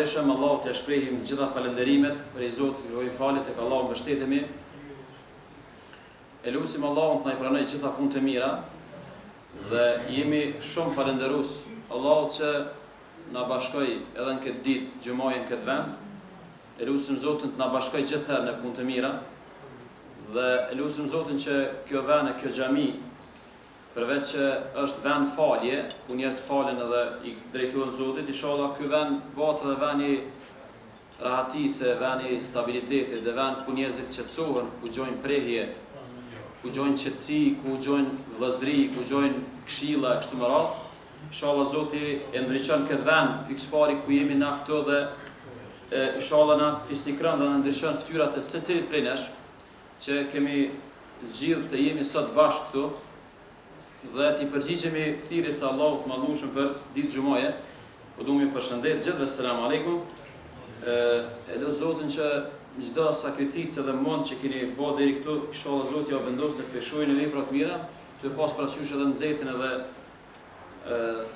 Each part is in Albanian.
pavarësisht Allahut e shprehim gjitha falënderimet për i Zotit, kërkojmë falje tek Allahu, mbështetemi. E lutim Allahun të na i pranojë gjitha punët e mira dhe jemi shumë falënderues Allahut që na bashkoi edhe në këtë ditë xhumajën këtë vend. E lutim Zotin të na bashkojë gjithherë në punë të mira dhe e lutim Zotin që kjo vend e kjo xhami, përveç që është vend falje, ku njerëzit falen edhe i drejtohen Zotit, inshallah ky vend bëhet edhe vend i rahatise, vend i stabilitetit, dhe vend ku njerëzit qetësohen, ku gjojnë prehje, ku gjojnë qetësi, ku gjojnë vëllazëri, ku gjojnë këshilla kështu me radhë. Inshallah Zoti e ndriçon këtë vend pikëpari ku jemi na këtu dhe inshallah na fisnikron dhe na ndriçon fytyrat e secilit prej nesh që kemi zgjidhur të jemi sot bashkë këtu dhe t'i përgjigjemi thirrjes së Allahut madhueshëm për ditë xumaje. Po duam ju përshëndet gjithëve, selam aleikum. E do Zotin që çdo sakrificë dhe mund që keni bërë deri këtu, inshallah Zoti ja vendos në peshojnë e vepra të mira, të pas parasysh edhe nxehtën edhe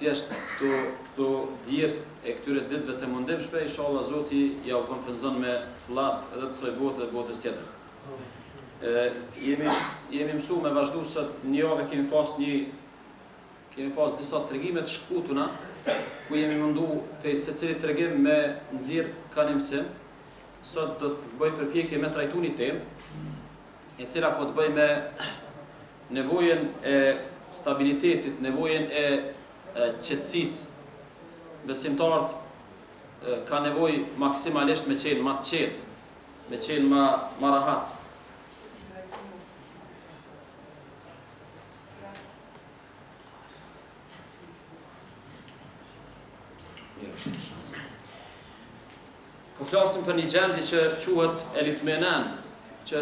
thjesht këto djers e këtyre ditëve të mundimshme, inshallah Zoti ja u kompenzon me flllat edhe të kësaj bote dhe botës tjetër. Jemi mësuar me vazhdu sot një javë kemi pas disa tregime të shkputuna ku jemi mundu pe secilit tregim me nxjerr kanë mësim. Sot do të bëj përpjekje me trajtu një temë e cila ka të bëjë me nevojën e stabilitetit, nevojën e qetësisë. Besimtarët ka nevojë maksimalisht me qenë më të qetë, me qenë më rahat. Po flasim për një gjendje që quhet elitmenan, që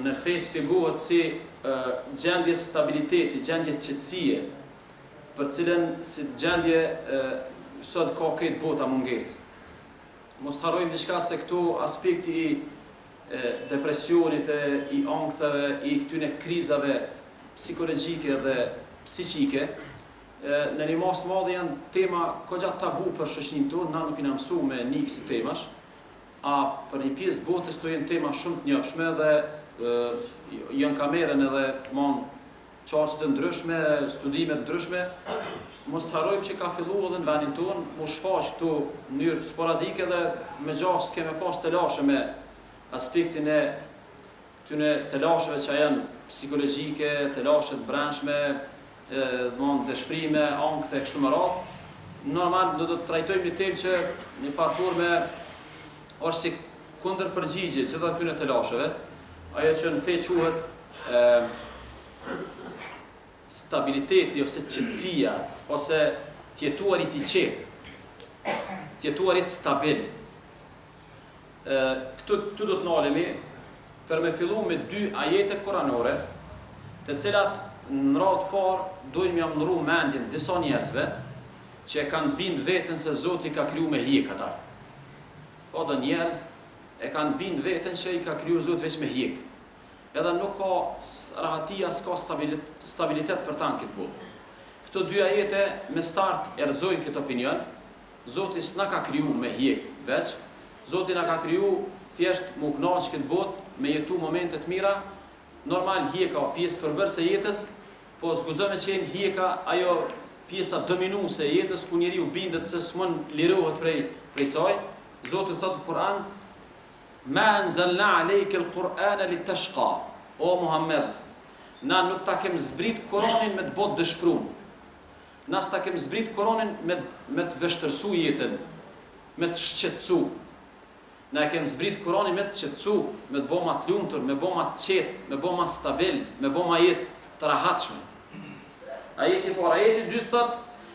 në fe shpjegohet si gjendje stabiliteti, gjendje qetësie, për cilën si gjendje sot ka këtë bota mungesë. Mos harrojmë diçka se këtu aspekti i depresionit, i ankthave, i këtyre krizave psikologjike dhe psiqike, në një mas të madhe janë tema kogja tabu për shoqërinë tonë, na nuk kemi mësuar me një kësi temash, a për një pjesë të botës to janë tema shumë të njohshme dhe janë kamerën edhe çarçe të ndryshme, studime të ndryshme. Mos harrojmë që ka filluar edhe në vendin tonë, mu shfaq këtu në mënyrë sporadike dhe me gjas kemi pas të lashe me aspektin e këtyre të lasheve që janë psikologjike, të lashe të brendshme, dëshprime, ankthë kështu me radhë. Normal do të trajtojmë një temë që në farë forme është si kundër përgjigje gjitha këtyre të lasheve, ajo që në fe quhet stabiliteti ose qetësia ose tjetuarit i qetë, tjetuarit stabil. Këtu do të nalemi për me fillu me dy ajete kuranore, të cilat në radhë parë dojnë m'ja mëndru mendjen disa njerëzve që kanë bind veten se Zoti ka kriju me hjek ata. Po dhe njerëz e kanë bind veten që i ka kriju Zoti veç me hjek. Edhe nuk ka rahatia, s'ka stabilitet për ta në këtë botë. Këto dy ajete me start erëzojnë këtë opinion. Zoti s'na ka kriju me hjek veç, Zoti na ka kriju thjesht mu knaq këtë botë me jetu momentet mira. Normal hjeka pjesë përbërëse jetës, po zguxojmë që jenë hjeka ajo pjesa dominuese e jetës ku njeriu bindet se s'mund lirohet prej saj. Zoti thotë në Kur'an: "Ma anzalna alayka al-Qur'ana litashqa." O Muhammed, na nuk ta kem zbrit Kur'anin me të botë dëshpëruar. Na s'ta kem zbrit Kur'anin me të vështërsu jetën, me të shqetësu. Na kem zbrit Kur'anin me të qetësu, me të bëma të lumtur, me bëma të qetë, me bëma stabil, me bëma jetë të rahatshme. Ajeti por ajeti dytë thot: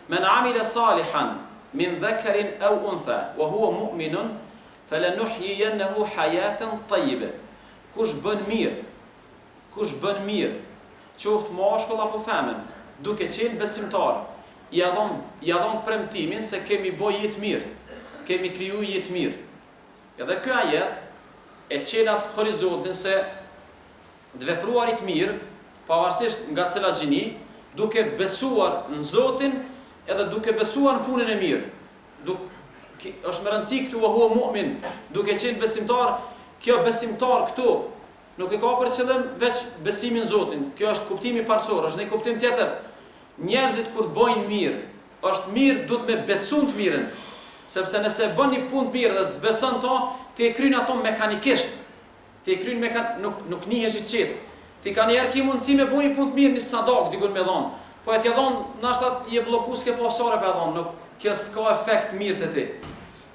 "Men amila salihan min dhakarin aw untha wa huwa mu'minun falanuhyiyannahu hayatan tayyibah." Kush bën mirë, qoftë mashkull apo femër, duke qenë besimtar, ja dhon premtimin se kemi bë jetë mirë, kemi kriju jetë mirë. Edhe ky ajet e qenat horizontin se të vepruarit mirë, pavarësisht nga cila gjini, duke besuar në Zotin edhe duke besuar në punën e mirë. është më rëndësi këtu wa huwa mu'min, duke qenë besimtar, kjo besimtar këtu nuk e ka për qëllim veç besimin Zotin. Kjo është kuptimi parsorë, është një kuptim tjetër. Njerëzit kur bojnë mirë, është mirë, duhet me besun të mirën. Sepse nëse bën një punë të mirë dhe s'beson to, ti e kryen ato mekanikisht. Ti e kryen nuk nihesh i qetë. Ti ka njerë ki mundësi me bojnë një punë të mirë, një sadak, dikun me dhonë. Po e ke dhonë, nashtat je bloku s'ke pasore për dhonë, nuk kjo s'ka efekt mirë të ti.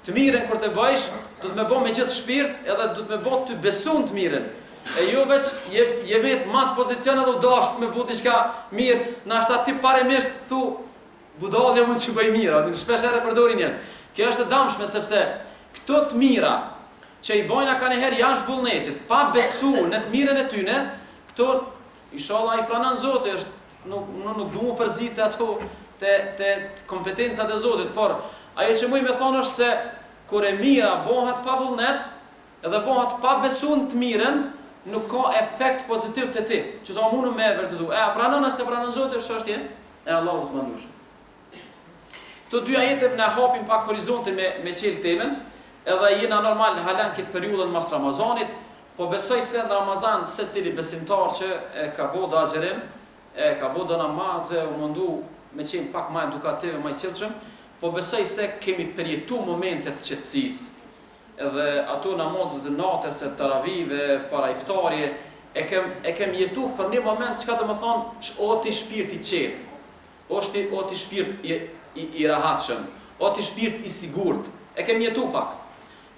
Të mirën kur të bëjsh, du të me bo me gjithë shpirt, edhe du të me bo të besun të mirën. E jo veç je me të matë pozicion edhe u dasht me bu diçka mirë, nashtat ti paremisht thu, budalja mund që bëj mira, shpesh ere përdori njerë. Kjo është e damshme sepse këto të mira që i bojna ka njëherë jashtë vullnetit, pa besu në të mirën e tyne, këto, inshallah i pranon Zoti, nuk du mu përzit ato të kompetencat e Zotit, por ajo që muj me thonë është se kur e mira bohat pa vullnet edhe bohat pa besu në të mirën, nuk ka efekt pozitiv të ti, që ta mundu me vërtetu. A pranon nëse pranon Zoti është çështje e Allahut të mëndueshëm. Këto dy ajete na hapin pak horizontin me qelë temen, edhe jena normal halen këtë periudhën mas Ramazanit, po besoj se në Ramazan se cili besimtar që e ka bo do agjerim, e ka bo do namazë, u mundu me qenë pak ma edukative, ma i sjellshëm, po besoj se kemi përjetu momentet qetësisë, edhe ato namazët e natës, e taravive, para iftarje, e kem jetu për një moment që ka të më thonë, o ti shpirt i qetë, o ti shpirt i rahatshëm, o ti shpirt i sigurt, e kem jetu pak.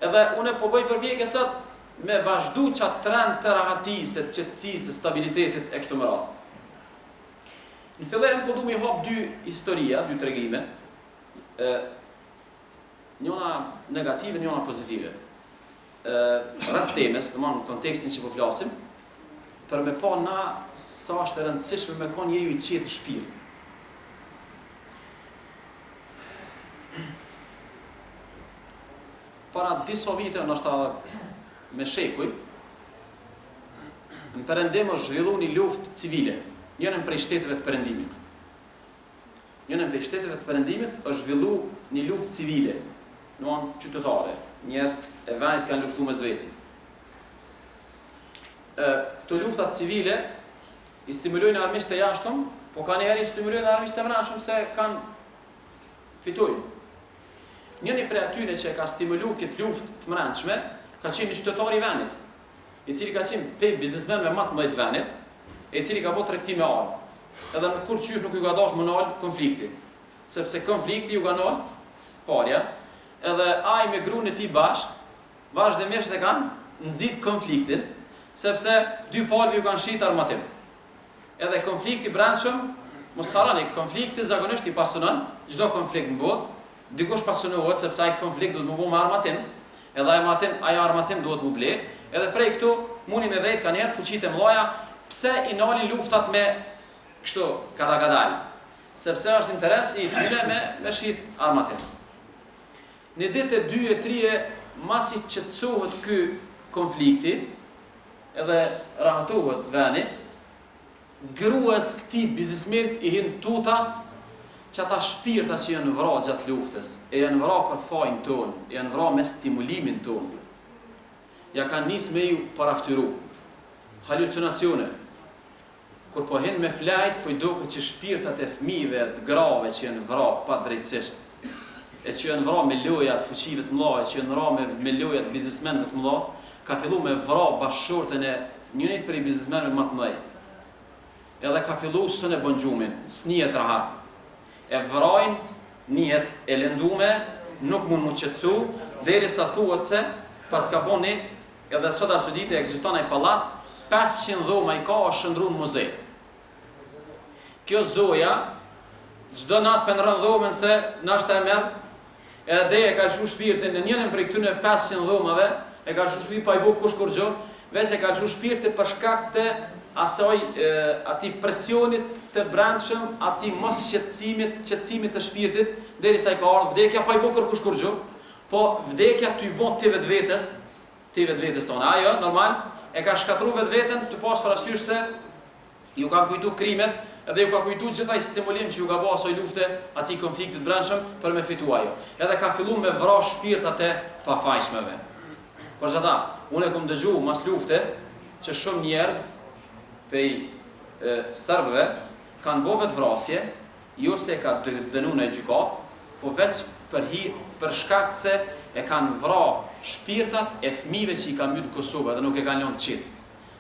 Edhe une po bëj përpjekje sot me vazhdu qatë trend të rahatisë, të qetësisë, stabilitetit e kështu më radhë. Në fillim po du mi hap dy historia, dy tregime, njona negative, njona pozitive. Rreth temës, në kontekstin që po flasim, për me pa na sa është e rëndësishme me kon jeju i qetë shpirt. Para disa vite, nështë me shekuj, në Perëndim është zhvillu një luftë civile, njënën prej shteteve të Perëndimit. Njënën prej shteteve të Perëndimit është zhvillu një luftë civile, në anë qytetare, njerëz e vendit kanë luftu me vetin. Këto luftat civile i stimulojnë armiqtë e jashtëm, po kanë herë i stimulojnë armiqtë e brendshëm se kanë fitojnë. Njëni prej atyre që ka stimulu këtë luftë të brendshme ka qenë një qytetar i vendit, i cili ka qenë pe biznesmenëve më të mëdhenj të vendit, i cili ka bërë tregtim me armë. Edhe në kur qysh nuk ju ka dash më nal konflikti, sepse konflikti ju ka nal parja, edhe ai me gruan e tij vazhdimisht e kanë nxit konfliktin, sepse dy palëve ju kanë shit armatim. Edhe konflikti brendshëm, mos harroni, konflikti zakonisht i pasionon, çdo konflikt në botë, dikush pasionohet sepse ai konflikt duhet të bëhet me armatim, edhe ai armatim duhet të ble, edhe prej këtu mundi me vetë kanë herë fuqitë e mëdha, pse i nalin luftat me kështu kadagadal, sepse është interes i tyre me shit armatim. Në ditë 2 e 3 masi qetësohet ky konflikti, edhe rahatohet veni, gruas këtij biznesmenit i hin tuta që ata shpirta që janë vra gjatë luftës, e janë vra për fajin ton, e janë vra me stimulimin ton, ja kanë nis me ju paraftyru, halucinacione, kur po hin me flajt, po i duket që shpirtat e fëmijëve, të grave që janë vra pa drejtësisht, e që janë vra me loja të fuqive të mëdha, që janë vra me loja të biznesmenëve të mëdha, ka fillu me vra bashkëshorten e njërit prej biznesmenëve më të mëdhenj. Edhe ka fillu sën e bën gjumin, s'nihet rahat. E vrajnë njët e lëndume, nuk mund mu qetësu, derisa thuhet se pas ka boni, edhe sot ashtu ditë ekziston ai pallat, 500 dhoma i ka është shndruar në muze. Kjo zoja, çdo natë pendron dhomën se nashta e merr, edhe e ka lëshu shpirtin në njërin prej këtyre 500 dhomave, e ka lëshu shpirtin pa i bu kush kur gjë, veç e ka lëshu shpirtin për shkak të ati presionit të brendshëm, ati mos qetësimit të shpirtit, derisa i ka ardhur vdekja pa i bë kërkush kur gjë, po vdekja ty bën ti vetvetes tonë. Ajo normal e ka shkatruar vetveten të pas parasysh se ju kanë kujtu krimet edhe ju ka kujtu gjithaj stimulim që ju ka bo asoj lufte ati konfliktit brendshëm për me fitu ajo. Edhe ka fillu me vra shpirtat e pafajshmeve. Për që ta, unë e kom dëgju mas lufte që shumë njerëz pej serbëve kanë bo vetë vrasje, jo se ka dënu në gjykat, po veç për shkakt se e kanë vra shpirtat e fëmijëve që i ka mbyt në Kosovë dhe nuk e kanë lënë qit.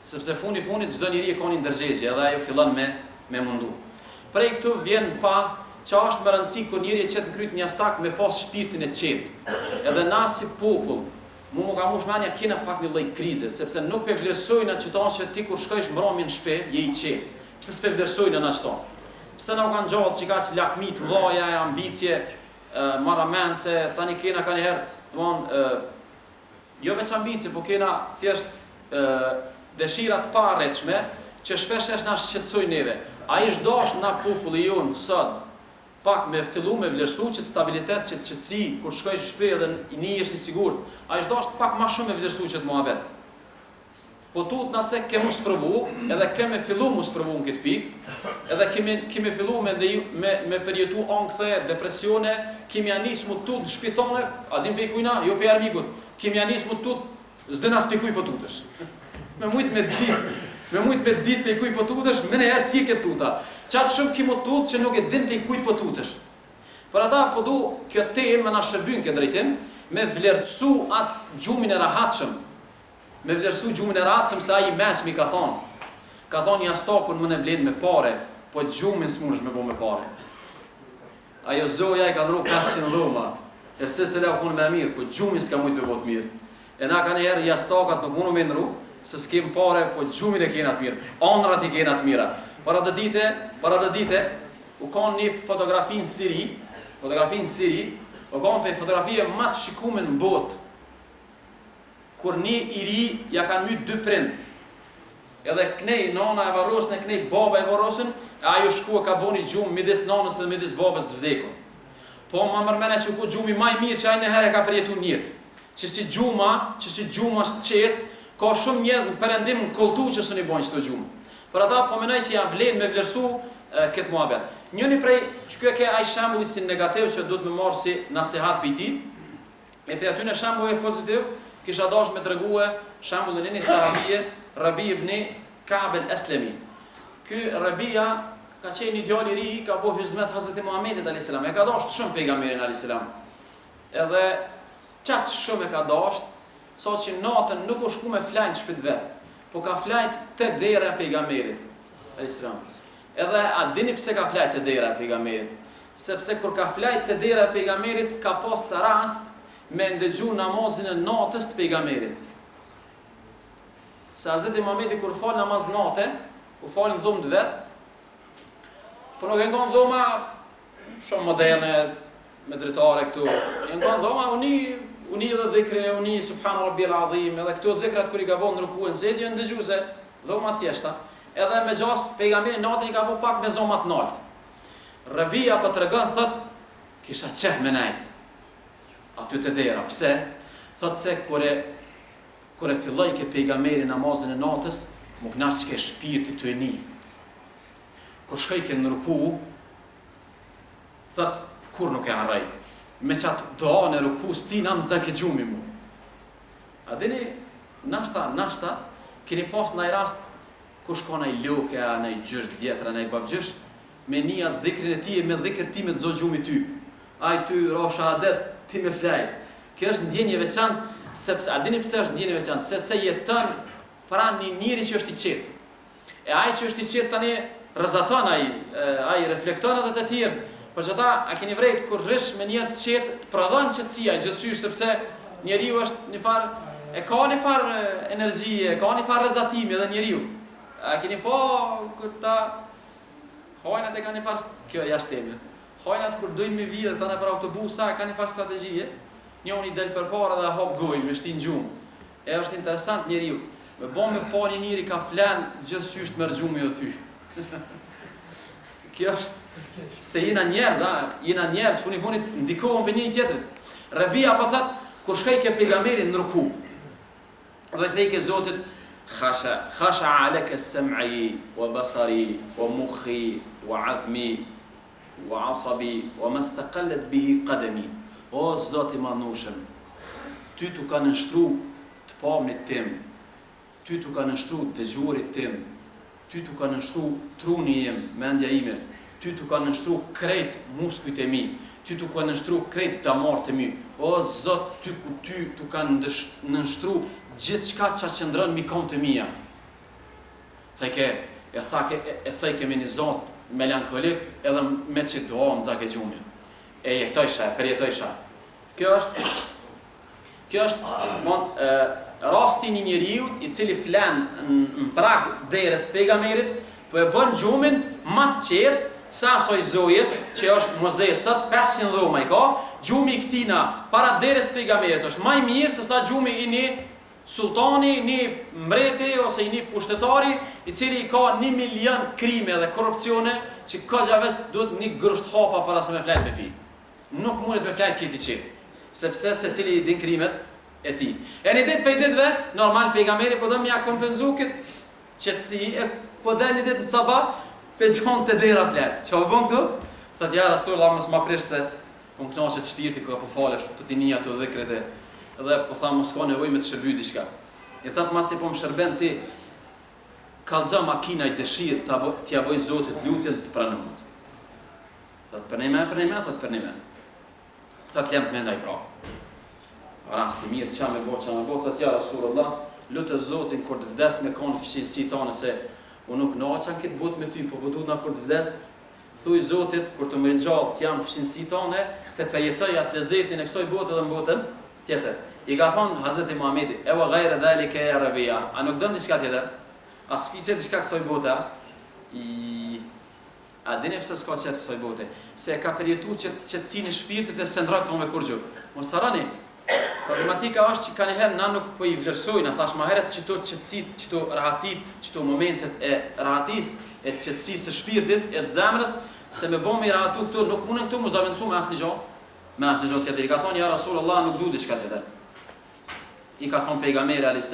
Sepse funit çdo njeri e ka një ndërgjegje edhe ajo fillon me mundu. Prej këtu vjen pa që është më rëndësi kur njeri e qetë në kryt një stak me pas shpirtin e qetë. Edhe na si popull, mu ka mush mendja kena pak një lloj krize, sepse nuk pe vlerësojnë atë që ti kur shkojsh mbrëmje në shtëpi, je i qetë. Pse s'pe vlerësojnë anë ashtu? Pse na u kanë gjallë që ka që lakmi të mëdha, ambicie, maramense, tani kena ka njëherë, jo veç ambicie, po kena thjesht dëshirat pa arretshme, që shpesh na shqetësojnë neve. A ish dash na populli jonë sot, pak me fillu me vlerësu që stabilitet, që qëtësi, kur shkojsh në shtëpi edhe një jesh një sigurt, a ish dash pak ma shumë me vlerësu që të muhabet. Po tut nëse kemu sprovu, edhe keme fillu mu sprovu në këtë pik, edhe kemi fillu me përjetu ankthe, depresione, kemi anis mu tut në shpitone, a dim pe kujna, jo pe armikut, kemi anis mu tut, zdena s'pe kuj po tutësh. Me mujt me dit pe kuj po tutësh, me ne herë tje ke tuta. Qatë shumë ki mu tut që nuk e din pe kuj po tutësh. Për ata po du kjo temë me na shërbyn këtë drejtim, me vlerësu atë gjumin e rahatshëm, me vlerësu gjumin e rahatshëm se ai mesmi ka thonë. Ka thonë jastakun më ne blen me pare, po gjumin s'munësh me bo me pare. Ajo zoja e ka ndru 500 dhoma, e se le u konë me mirë, po gjumin s'ka mujt me bo të mirë. E na ka njerë jastakat nuk munu me ndru, se s'kem pare, po gjumin e kena të mirë, anrat i kena të mira. Para të dite, u kanë një fotografi në Siri, u kanë për fotografie më të shikume në botë, kur një i ri ja kanë myt 2 prind. Edhe knej nana e varrosën e knej baba e varrosën, ajo shkua ka boni gjumë midis nanës dhe midis babës të vdekun. Po më mërmene që ku gjumi maj mirë që ajnë e herë ka përjetu njët. Që si gjuma është qetë, ka shumë njerëz në perëndim në kultu që së një bojnë qëto gjumë. Për ata po menoj që janë vlen me vlerësu këtë muhabet. Njëni prej që kjo ke aj shembulli si negativ që duhet me marë si nasihat për ti, e për aty në shembulli pozitiv, kisha dash me të reguhe shambullin e një sahabije, Rabi ibn Ka'b al-Aslami. Ky Rabia ka qenë një djalë i ri, ka bo hizmet Hazreti Muhammedit a.s. E ka dasht shumë pejgamberin a.s. Edhe qatë shumë e ka dasht, sa që natën nuk u shku me flajnë shpit vetë, po ka flajt të dera pejgamberit a.s. Edhe a dini pse ka flajt të dera pejgamberit? Sepse kur ka flajt të dera pejgamberit, ka pas rast me ndëgju namazin e natës të pejgamberit. Se Hazreti Muhammedi kur fal namaz nate, u fal në dhomë të vetë, po nuk e ngon dhoma shumë moderne, me dritare këtu. E ngon dhoma uni dhe dhikre, uni Subhana Rabbil Azim, edhe këtu dhikrat kër i ka bo në ruku e nëzit, jo ndëgju se dhoma thjeshta. Edhe me gjas pejgamberi natën i ka bo pak me zomat naltë. Rabia po të regon, thot, kisha qef me najtë. Aty të dera, pse? Thot se kure filloj ke pejgamberi namazin e natës, më knash që ke shpirti të e një. Kur shkoj ke në ruku, thot, kur nuk e harrej. Me qatë doa në ruku, s'tina më zake gjumi mu. A dini, nashta, keni pas në i rast, kur shko në i loke, në i gjysht vjetra, në i babgjysht, me një dhikrin e ti, me dhikr ti me të zotë gjumi ty. Aj ty, rosha adet, ti me flajt. Kjo është ndjenje veçantë, sepse a dini pse është ndjenje veçantë? Sepse jeton pranë një njeri që është i qetë. E ai që është i qetë tani rrezaton ai reflekton edhe të tjerë. Por që ata a keni vrejt kur rrish me njerëz qetë, të prodhon qetësia gjithësisht sepse njeriu është një farë e ka një farë energjie, ka një farë rrezatimi edhe njeriu. A keni po këta hojnat e kanë një farë kjo jashtë teme. Hajnat kur dojnë me vijë dhe tane për autobusa, ka një farë strategjie, njoni del për para dhe hop gojnë, me shtin gjumë. E është interesant njeriu. Me bo me pa një njëri ka flenë, gjithësysht mërë gjumë jo ty. Kjo është, se jena njerëz, funit, ndikohën për një tjetërit. Rabia po thëtë, kur shkaj ke pejgamberin në ruku, dhe thej ke Zotit, khasha alaka sam'i wa basari wa mukhi wa azmi wa asabi wa mastaqallat bihi qadami. O Zoti i madhnushëm, ty t'u ka nështru të pamnit tim, ty t'u ka nështru dëgjuarit tim, ty t'u ka nështru truni im, mendja ime, ty t'u ka nështru krejt muskujt e mi, ty t'u ka nështru krejt damarët e mi. O Zot, ty t'u ka nështru gjithë qka që qëndrën mi kom të mija. E thajke me një Zot melankolik edhe me që doa më zake gjumi. E jetojsha, përjetojsha. Kjo është rasti një njeriut i cili flen në prag deres pejgamberit, po e bën gjumin ma të qetë sa asoj zojes, që është mozesët, 500 dhoma i ka, gjumi i këtina para deres pejgamberit është ma i mirë se sa gjumi i një sultani, një mbreti ose i një pushtetari i cili i ka 1 milion krime dhe korupcione që ka gjaves duhet një grusht hapa para se me flajt me pi. Nuk mundet me flajt këti qetë, sepse se cili i din krimet e ti. E një dit për i ditve, normal pejgamberi po dhe mja kompenzu këtë qëtësi, e po dhe një dit në sabah, pe gjonë të dera flajt. Që po bën këtu? Thët ja Rasulullah mos ma prish se po më knaqet shpirti ka po falesh për ti nija të dhikrit e edhe po tha mos ka nevojë me të shërby diçka. E thatë masi po më shërben ti kallëzo makina i dëshirë t'ja boj Zotit lutjen të pranohet. Thatë për një me, thatë për një me. Thatë lem të mendaj pra. Rast i mirë, qa me bo, thatë ja Rasulullah, lutë Zotin kur të vdes me konë fshinësi tonë se unë nuk naqan këtë botë me ty, po duhet na kur të vdes, thuj Zotit kur të më ringjall të jam fshinësi tonë, të përjetoj atë lezetin e kësoj botë dhe në botën tjetër. I ka thonë Hazreti Muhamedi, ewa gajre dhalike e Arabia, a nuk dënë diçka tjetër? A s'pise diçka kësoj bote? A dini pse s'ka qëtë kësoj bote? Se ka përjetu qëtësinë shpirtit e se ndra këto me kurgju. Mos harani, problematika është që ka njëherë na nuk po i vlerësojnë, thash ma heret qëto qëtësit, qëto rahatit, qëto momentet e rahatis, e qëtësisë së shpirtit, e të zemrës, se me bo me i rahatu këtu, nuk mune këtu mu zavendësu me asë një gjo. Me asë një gjo tjetër. I ka thonë, ja Rasulullah, nuk du diçka tjetër. I ka thonë pejgamberi a.s.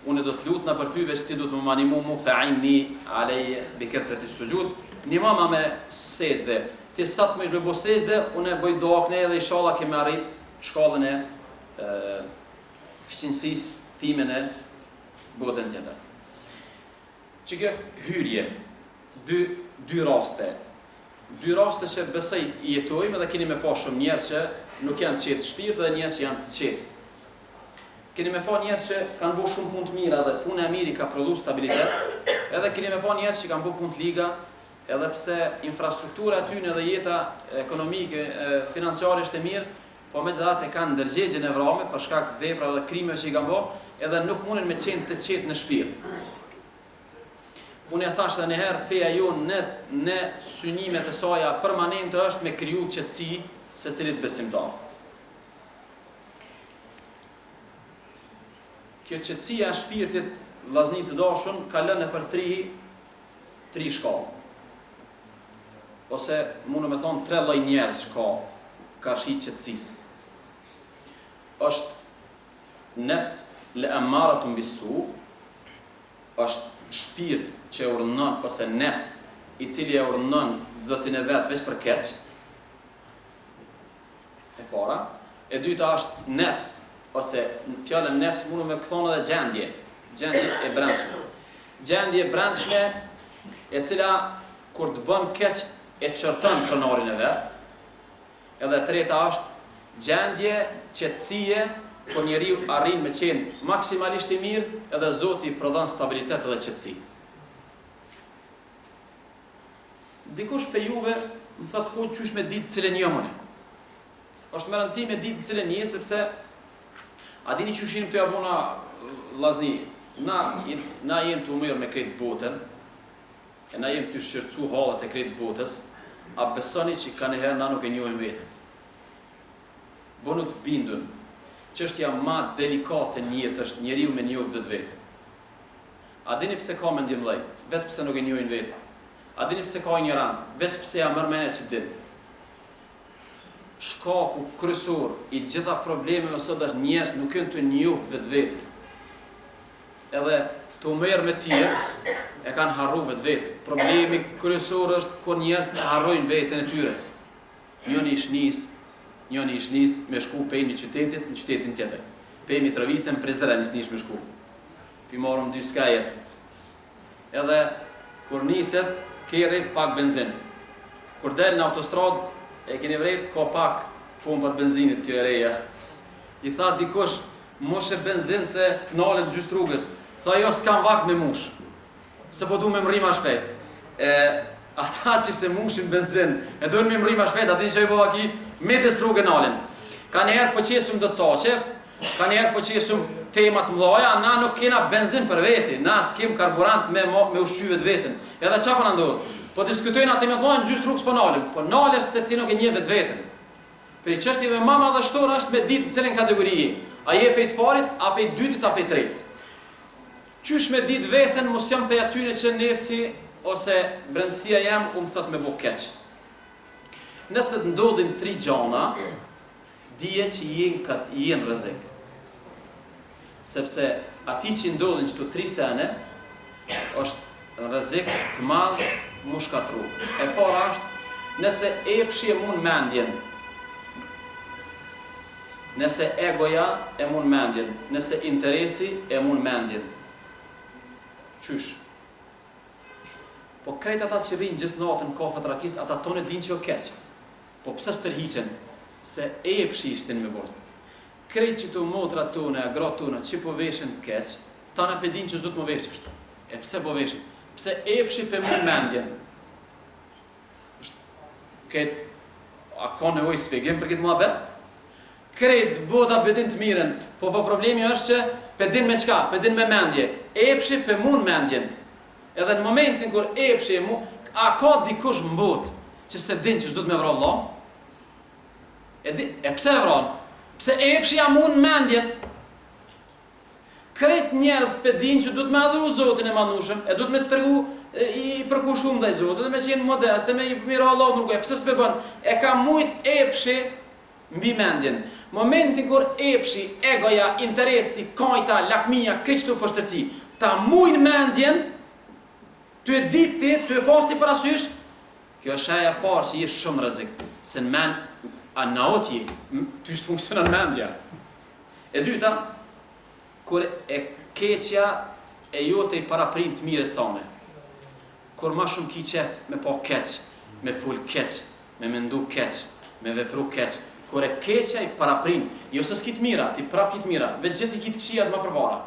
Unë do të lutna për ty, veç ti do të më manimu mu fa'imni aleje bi këthret i sujud. Një mama me sezde. Ti sa të më ishme bo sezde, unë e bëj doakne edhe i shala keme arrit shkallën e fësinsis timen e botën tjetër. Që kjo hyrje, dy raste. Dy raste që besoj i jetojmë edhe keni me pa shumë njerë që nuk janë të qetë shpirt dhe njerë që janë të qetë. Keni me pa njerës që kanë bo shumë punë të mira dhe punë e miri ka prodhu stabilitet, edhe keni me pa njerës që kanë bo punë të liga, edhe pse infrastruktura atyne dhe jeta ekonomike, financiare është e mirë, po me gjithat e kanë ndërgjegjen e vrame për shkak vepra dhe krime që i kanë bo, edhe nuk munden me qenë të qetë në shpirt. Unë e thash dhe njëherë, feja jonë në synimet e saja permanente është me kriju qëtësi se cilit besimtar. Kjo qëtësia e shpirtit vllaznit të dashur ka lënë për tri shkallë. Ose mundu me thonë 3 lloj njerëz ka karshi qëtësisë. Është nefs le ammaratun bisu, është shpirt që e urdhënon ose nefs i cili e urdhënon zotin e vet veç për keq. E para, e dyta është nefs ose fjallën nefs mundu me këthonë edhe gjendje e brendshme. Gjendje e brendshme e cila kur të bën keq e qërtën pronarin e vetë, edhe treta është gjendje qetësie kur njeriu arrin me qenë maksimalisht i mirë edhe Zoti i prodhon stabilitet edhe qetësi. Dikush pe juve më thot ku qysh me ditë cilën jomoni. Është më rëndësi me ditë cilën je sepse a dini që shinim të jabona vllazni, na jem të umër me kretë botën, e na jem të shqyrtësu halët e kretë botës, a besoni që ka njëherë na nuk e njohim vetën. Bonu të bindun, çështja ma delikate në jetë është njeriu me njohë vetë vetën. A dini pse ka mendim lloj, veç pse nuk e njohin vetën. A dini pse ka ignorant, veç pse ja mërë mene që din. Shkaku kryesor i gjitha problemeve sot është njerëz nuk kanë të njohur vetë. Edhe të merr me tjerë, e kanë harru vetë. Problemi kryesor është kur njerëzit harrojnë veten e tyre. Njëri ish nis me shku pejmi qytetit në qytetin tjetër. Pejmi Trovicën Prizren nis me shku. Pi morëm 2 skajet. Edhe kur niset, keri pak benzin. Kur del në autostradë, e keni vrejt, ka pak pompat benzinit kjo e reja. I tha dikush, mosh e benzin se nalet gjysë rrugës. Tha jo, s'kam vakt me mush. Se po du me mri ma shpejt. Ata që se mushin benzin, e dojnë me mri ma shpejt, atin që i bova ki, me des rrugën nalen. Ka njerë po qesum do të caqe, ka njerë po qesum temat mdoja, na nuk kena benzin për veti, na s'kem karburant me ushqyvet vetin. Edhe qa po në ndodhë? Po diskutojnë ati me dojnë gjysë rrugës po nalim, po nalesh se ti nuk e një vetë vetin. Për i qështjeve ma madhështore është me ditë në cilin kategoriji. A je pejt parit, a pejt dytit, a pejt tretit. Qysh me ditë veten, mos jam për atyre që nefsi ose brendësia jam më thot me vo keq. Nëse të ndodhin 3 gjana, dije që jenë rrezik. Sepse ati që ndodhin qëto 3 sene, është rrezik të madh mu shkatru. E para është, nëse epshi e mund mendjen, nëse egoja e mund mendjen, nëse interesi e mund mendjen. Qysh? Po krejt ata që rinë gjithë natën kafe trakis, ata tonë din që o keq. Po pse stërhiqen? Se epshi ishtin me bost. Krejt që të motra tone, agrat tone, që po veshen keq, ta në pedin që zot më veshësht. E pse po veshen? Pse epshi pe mund mendjen. A ka nevoj spjegim për këtë muhabet? Krejt bota pedin të miren, po problemi është që pedin me qka? Pedin me mendje. Epshi pe mund mendjen. Edhe në momentin kur epshi e mund, a ka dikush mbot që se din që s'du të me vra vla? E pse vra? Pse epshi ja mund mendjes. Krejt njerës pedin që du të me adhuru Zotin e manushëm, e du të me të tërgu i përkushum dhe i Zotin, dhe me qenë modest, e me i mira Allah nuk e pse s'pe bën, e ka mujt epshi mbi mendjen. Momentin kur epshi, egoja, interesi, kajta, lakmija, kështu pështërci, ta mujnë mendjen, ty e ditë ti, ty e pas ti parasysh, kjo është shaja parë që jesh shumë rrezik, se në mend, a në otje, ty shtë funksionan mendja. E dyta, kur e keqja e jote i paraprin të mires tane, kur ma shumë ki qef me pa keq, me full keq, me mendu keq, me vepru keq, kur e keqja i paraprin, jo se s'ki të mira, ti prap ki të mira, veç gjithi ki të këqijat më përpara.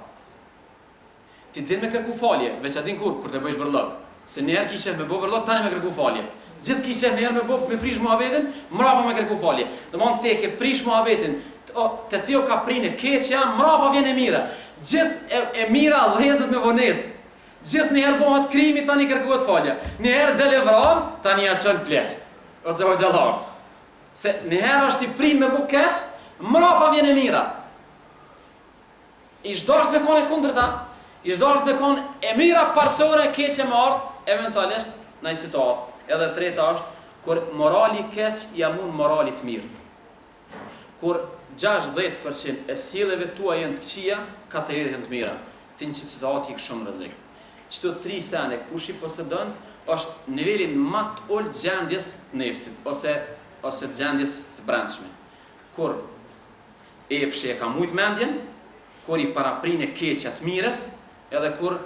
Ti din me kërku falje, veç a din kur të bëjsh bërlog. Se njerë ki qef me bo bërlog, tani me kërku falje. Gjithë ki qef njerë me prish muhabetin, mrapa me kërku falje. Dhe mon te ke prish muhabetin, të tjo ka prine keqja, mrapa vjen e mira. Gjithë e mira dhezët me vones. Gjithë njerë bohat krimi, tani kërkuat falje. Njerë dele vran, tani ja qënë plesht. Ose ho gjallar. Se njerë është i prim me bu keq, mrapa vjen e mira. Ish dasht me kone kundër ta, ish dasht me kone e mira parsore keqe më ardhë, eventualisht në i situatë. Edhe treta është, kur morali keq ja mund morali të mirë. Kur 60% e sjelleve tua janë të këqija, 40% janë të mira. Ti në situatë i shumë rrezik. Çdo 3 sene kush i posedon është nivelin më të ulët gjendjes nefsit ose gjendjes të brendshme. Kur epshi e ka mujt mendjen, kur i paraprin e keqja të mirës, edhe kur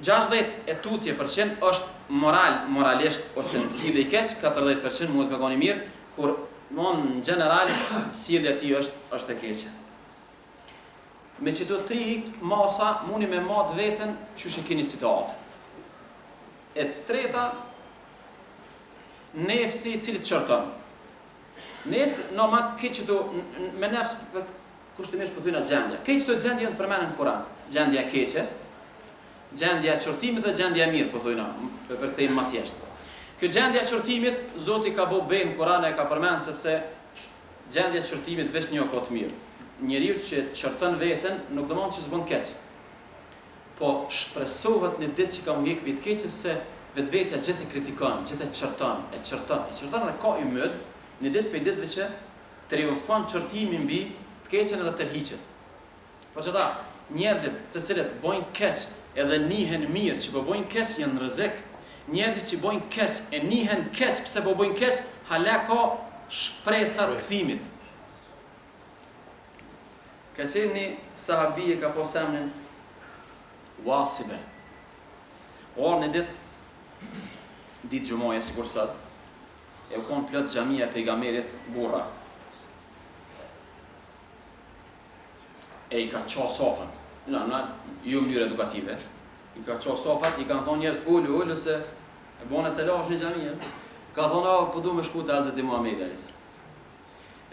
60% është moralisht ose në sjellje i keq, 40% mund të më mirë, kur në general sjellja e tij është e keqe. Me çdo 3 masa mundi me mat veten çush e keni situatë. E treta, nefsi i cili të çorton. Nefsi, normal keq do me nefs kushtimisht po thënë gjendja. Keq do gjendja janë përmendën në Kur'an. Gjendja e keqe, gjendja e çortimit dhe gjendja e mirë, po thojna, për kthejmë më thjesht. Kjo gjendja e çortimit, Zoti ka bëu be në Kur'an e ka përmend sepse gjendja e çortimit veç një ka të mirë. Njeriu që çorton veten nuk do të thonë që s'bën keq. Po shpresohet në ditë që ka mundjek vit keq se vetvetja gjithë e kritikon, gjithë e çorton dhe ka ymëd në ditë për ditëve që triumfon çortimi mbi të keqen edhe tërhiqet. Por që ta, njerëzit të cilët bojnë keq edhe nihen mirë që po bojnë keq janë në rrezik. Njerëzit që bojnë keq e nihen keq pse po bojnë keq, hala ka shpresa të kthimit. Ka qenë një sahabije ka po semnin Wasibe. Orë në ditë gjumoje, sikur sot, e u konë plot xhamia e pejgamberit burra. E i ka qa sofat, ju mënyrë edukative, i ka qa sofat, i kanë thonë njerëz ullu se e bone të lash një xhamia. Ka thonë, po du me shku të Hazreti Muhamedi a.s.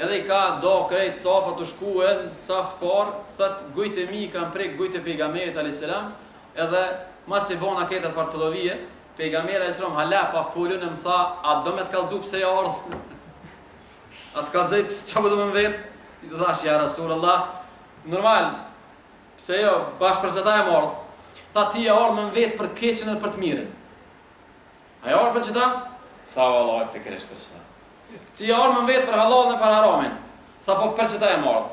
Edhe i ka do krejt safat të shkuen, saft par, thët gujt e mi i kanë prek gujt e pejgamberit a.s. Edhe mas i bona ketat fartëllovije, pejgamberi a.s. hala pa folën e më tha, a do me të kallëzu pse ja ardhë? A të kallëzoj pëse që do me më vetë? I të thash, ja Rasulullah, normal, pse jo, bashkë për që ta e më ardhë. Tha ti e ardhë me më vetë për keqen edhe për të mirën. A e ardhë për që ta? Tha vallaj pikërisht për që ta. Ti e ardhë me më vetë për halalën e për haramin. Tha po për që ta e më ardhë.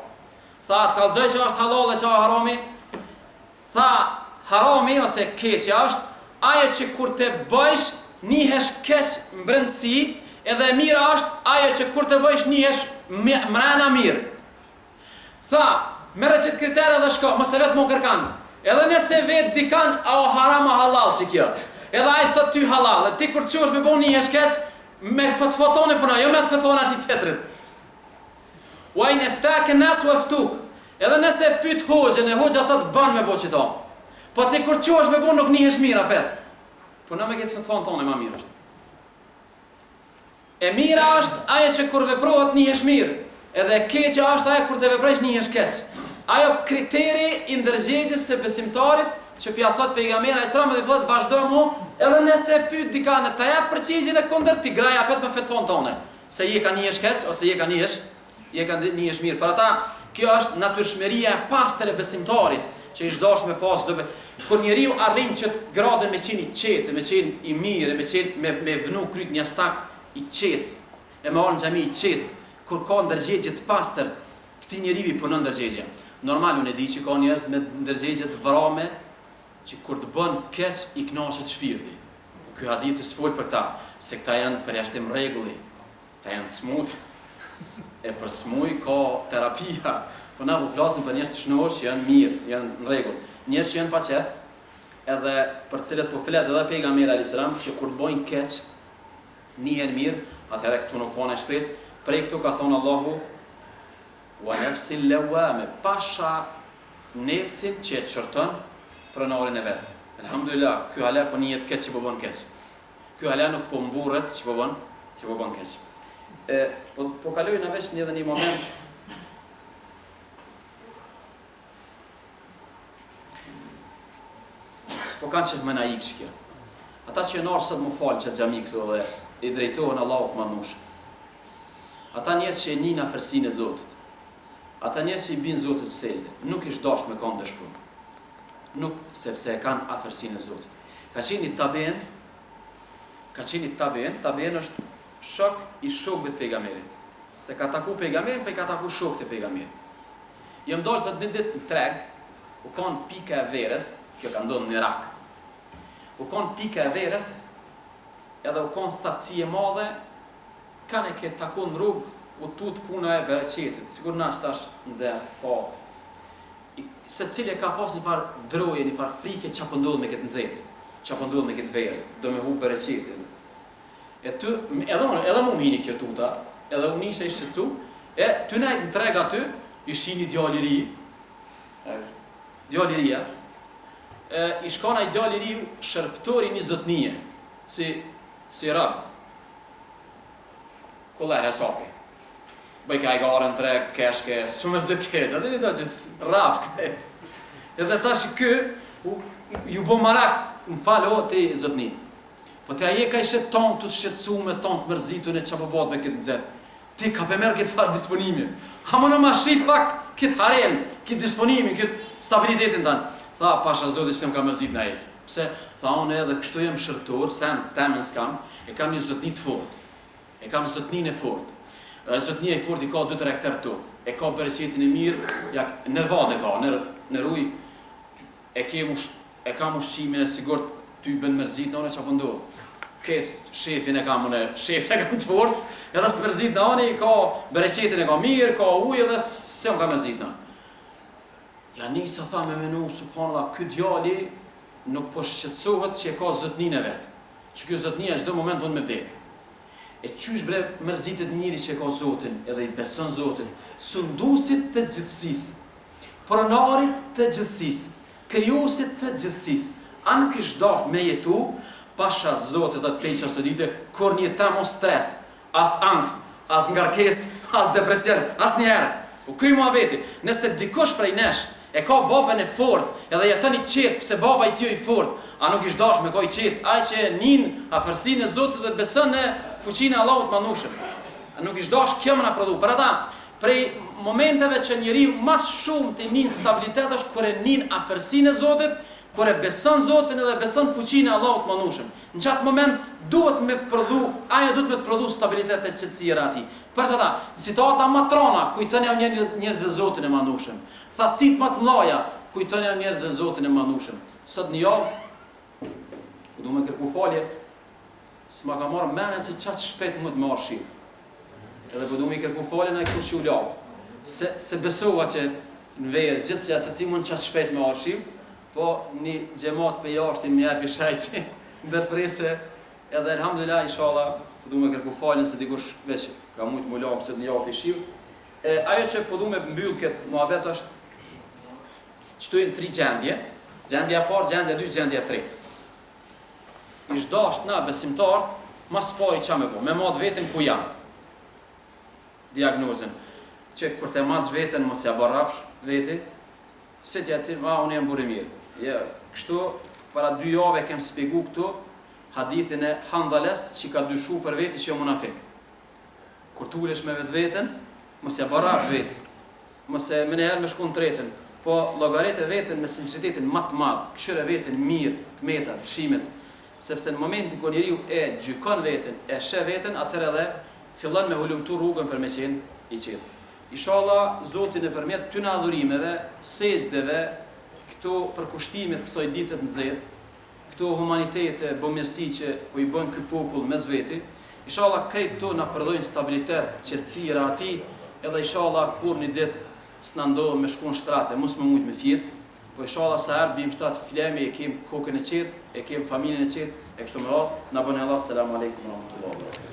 Tha të kallëzoj që është halal dhe që është harami. Tha harami ose keqja është ajo që kur të bëjsh nihesh keq mbrëndësi, edhe mira është ajo që kur të bëjsh nihesh mrena mirë. Tha, merre qëtë kriterë dhe shko, mëse vetë më kërkan. Edhe nëse vetë dikan, a o haram a halal që kjo. Edhe ai thot ty halal, ti kur qosh me bo nihesh keq, me fotone përna, jo me të fotone ati tjetërit. Uajnë eftake nas u eftuk. Edhe nëse pyt hoxhën, e hoxha thot ban me bo qëta. Po ti kur qosh me bo nuk nihesh mirë apet. Po na me këtë fëtfon tonë ma mirë është. E mira është aje që kur veprohet nihesh mirë. Edhe keqja është aje kur të vepresh nihesh keq. Ajo kriteri i ndërgjegjës së besimtarit që pja thot pejgamberi a.s. dhe thot vazhdo mu, edhe nëse pyet dika në të jap përgjigjen e kundërt ti graj apet me fëtfon tonë. Se je ka nihesh keq ose je ka nihesh mirë. Për ata kjo është natyrshmëria e pastër e besimtarit. Që i shdosh me pas dobe. Kur njeriu arrin që të gradën me qenë i qetë, me qenë i mirë, me vënu kryt një stak i qetë, e me orë në xhami i qetë, kur ka ndërgjegje të pastër, këti njeriu i punon ndërgjegje. Normal unë e di që ka njerëz me ndërgjegje të vrame, që kur të bën keq i kënaqet shpirti. Po ky hadith s'fol për këta, se këta janë përjashtim rregulli, këta janë smut. E për smuj ka terapia. Po na po flasim për njerëz të shëndosh që janë mirë, janë në rregull. Njerëz që janë pa qef, edhe për cilët po flet edhe pejgamberi alayhis salam që kur të bojnë keq, nihen mirë, atëherë këtu nuk ka në shpresë. Prej këtu ka thonë Allahu wa nafsin lawame, pasha nefsin që e çorton pronorin e vet. Elhamdulillah, ky hala po nihet keq që po bën keq. Ky hala nuk po mburret që po bën keq. Po kaloj në vesh një moment. Po kanë që më na ikë kjo. Ata që në sot më falë që të xhami këtu dhe i drejtohen Allahut mandush. Ata njerëz që e njejnë afërsinë e Zotit. Ata njerëz që i bin Zotit sejdë, nuk i dashur me kanë dëshpëruar. Nuk sepse e kanë afërsinë e Zotit. Ka qenë taben është shok i shokëve të pejgamberit. Se ka taku pejgamberin, po i ka taku shokët e pejgamberit. Jam dalë thot një ditë në treg, u kanë pika e verës. Kjo ka ndodhur në Irak. U kon pika e verës, edhe u kon thatësi e madhe, kanë e ke takon në rrugë, u tut puna e bereqetit, sigur na shtash nxerr, fat. Se cili ka pas një farë droje, një farë frike që po ndodh me këtë nxehtë, që po ndodh me këtë verë, do me humb bereqetin. E ty, edhe mu hini kjo tuta, edhe unë isha i shqetësu, e ty nejt në treg aty, ishin një djaliria, i shkona i djali riu shërptori një zotnije, si rab. Koller hesapi. Bëj ka i garen tre, keshke, shumë rëzit keq, atë një do që rab këtë. Edhe tash kë, ju bo marak, më falë o ti zotni. Po te aje ka i shetë tonë të shqetsume, tonë të mërzitun e që po bat me këtë nëzet. Ti ka pe merë këtë farë disponimi. Ha më në ma shqit pak këtë haren, këtë disponimi, këtë stabilitetin tanë. Tha, pasha Zotit që më ka mërzit në ejës. Pse, tha, unë edhe kështu jem shërptor, sem temen s'kam, e kam një zotni të fort. E kam zotnin e fort. Zotnia e fort i ka 2 hektar tokë. e ka bereqetin e mirë, ja nervat e ka, nervuj, e ka ushqimin e sigurt ty bën mërzit në one që pëndohë. Këtë shefin e kam të fort, edhe së mërzit në one, ka bereqetin e ka mirë, ka ujë edhe se më ka mërzit në. Ja nisa tha me menu, subhanallah, ky djali nuk po shqetësohet që e ka zotnin e vetë. Që kjo zotnia çdo moment mund me vdek. E qysh bre mërzitet njëri që e ka Zotin, edhe i beson Zotin, sundusit të gjithësisë, pronarit të gjithësisë, krijuesit të gjithësisë, a nuk ish dash me jetu, pasha Zotit të tej që ashtë të dite, kur një ta mos stres, as angth, as ngarkes, as depresion, as njerë. U kry mua veti, nëse dikush prej nesh, e ka babën e fort, edhe jeton i qetë, pse baba i tjo i fort, a nuk ish dash me ka i qetë, aj që nin afërsinë e Zotit dhe beson në fuqinë e Allahut manushëm. A nuk ish dash kjo më na prodhu. Për ata, prej momenteve që njeriu mas shumë të nin stabilitet është kur e nin afërsinë e Zotit, kur e beson Zotin edhe beson fuqinë e Allahut manushëm. Në qatë moment duhet me prodhu, ajo duhet me të prodhu stabilitet e qetësira ati. Për çata, situata matrona kujton ja njerëzve Zotin e manushëm. Thatësit më të mëdha kujton ja njerëzve Zotin e manushëm. Sot në javë, ku du me kërku falje, s'ma ka marrë mene që qatë shpet më të marrë shiu. Edhe ku du me kërku falje në e kur shiu lau. Se besova që në verë gjithë që se ci mund qatë shpet me marrë shiu, po një gjemat për jashtin më jepi shajqi, ndërprese, edhe elhamdulillah, inshallah, ku du me kërku faljen se dikush veç ka mujtë më lau pëse të një japi shiu. Ajo që po du me mbyll këtë muhabet është, qëtojnë 3 gjendje, gjendja parë, gjendja 2, gjendja 3. Ish dasht na besimtarët, mas pari qa me po, me matë vetën ku jam. Diagnozën, që kur te matës vetën, mos ja barrafsh veti, se t'ja ti, unë jam buri mirë. Kështu, para 2 jave kem spjegu këtu, hadithin e Handhales, që ka dyshu për veti që jo munafik. Kur t'ulesh me vetë vetën, mos ja barrafsh veti, mos e më njëherë me shku në tretën, po llogarit e vetën me sinceritetin më të madh, këshire vetën mirë, të meta, shimet, sepse në momentin kur njeriu e gjykon veten, e sheh veten, atëherë edhe fillon me hulumtu rrugën për me qenë i qetë. Inshallah, Zoti nëpërmjet këtyre adhurimeve, sejdeve, këto përkushtimet kësaj dite të nxehtë, këto humanitete, bëmirësi që po i bën ky popull mes veti, inshallah këto na përdojnë stabilitet, qetësi, rahati, edhe inshallah kur një ditë s'na ndodh me shku në shtrate, mos më mujt me fjet, po inshallah sa herë bim shtat flemi, e kem kokën e qetë, e kem familjen e qetë, e kështu me radhë, na bën Allah, selam aleikum wa rahmatullah.